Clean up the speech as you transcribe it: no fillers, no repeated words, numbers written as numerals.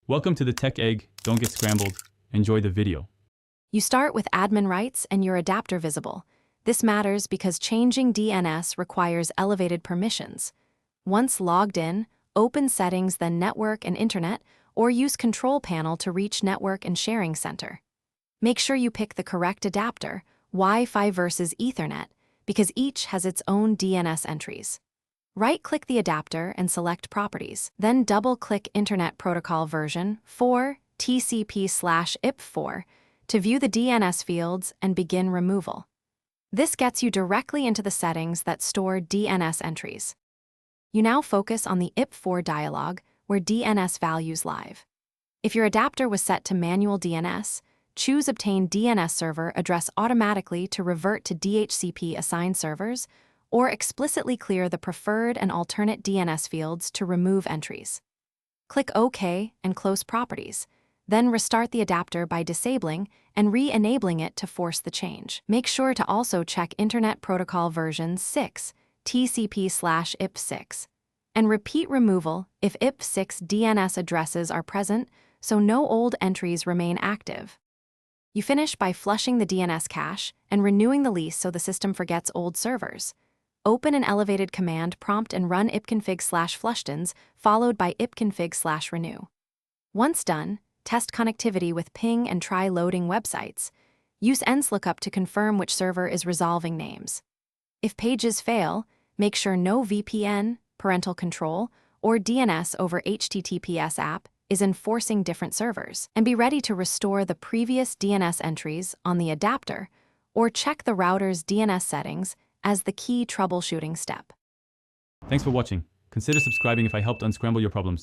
Welcome to the Tech Egg. Don't get scrambled. Enjoy the video. You start with admin rights and your adapter visible. This matters because changing DNS requires elevated permissions. Once logged in, open Settings, then Network and Internet, or use Control Panel to reach Network and Sharing Center. Make sure you pick the correct adapter, Wi-Fi versus Ethernet, because each has its own DNS entries. Right-click the adapter and select Properties, then double-click Internet Protocol version 4 TCP/IP4 to view the DNS fields and begin removal. This gets you directly into the settings that store DNS entries. You now focus on the IP4 dialog where DNS values live. If your adapter was set to manual DNS, choose Obtain DNS Server Address automatically to revert to DHCP assigned servers, or explicitly clear the preferred and alternate DNS fields to remove entries. Click OK and close Properties, then restart the adapter by disabling and re-enabling it to force the change. Make sure to also check Internet Protocol version 6 TCP/IP6, and repeat removal if IP6 DNS addresses are present so no old entries remain active. You finish by flushing the DNS cache and renewing the lease so the system forgets old servers. Open an elevated command prompt and run ipconfig/flushdins followed by ipconfig/renew. Once done, test connectivity with ping and try loading websites. Use ENSLOOKUP to confirm which server is resolving names. If pages fail, make sure no VPN, parental control, or DNS over HTTPS app is enforcing different servers, and be ready to restore the previous DNS entries on the adapter or check the router's DNS settings as the key troubleshooting step. Thanks for watching. Consider subscribing if I helped unscramble your problems.